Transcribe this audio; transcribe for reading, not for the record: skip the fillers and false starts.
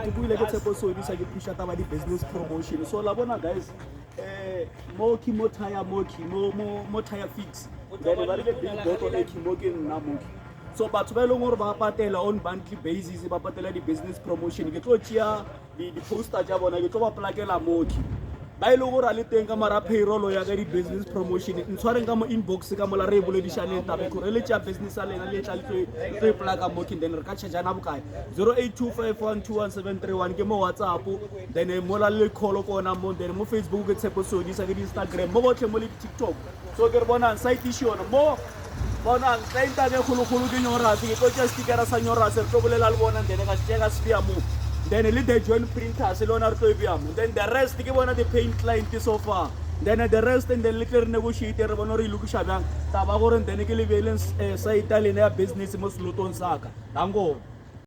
ke buile ke tshepo Sodisa ke pusha taba di business promotion so la bona guys moki mo tire fix then ba le big dot on moki nna moki so batho ba leng gore ba patela on monthly basis ba patela di business promotion ke tlo tšea di poster tša bona ke tlo ba plakela moki ba ile gore a le teng ka mara payroll ya ka di business promotion ntshwareng ka mo inbox ka mola re boledišaneng tabe gore le tša business a lena le tla le plaka moki then re ka chargeana bokae 0825121731 ke mo WhatsApp then mola le call kona mo then mo Facebook ke tshepo Sodisa ke di Instagram mo gotlhe mo le TikTok so ke re bona site issue mo bona ka intane khulu ke nyorase ke tlo tša stickera sa nyorase re tlo bolela le bona then ka tšea ka sphere mo then le the joint printers lona re tlo ibiamo then the rest ke bona the paint client so far then the rest and then le tle re negotiate re bona re ilukisha bjang taba gore then ke le beleng site lena ya business mo slotong saka dango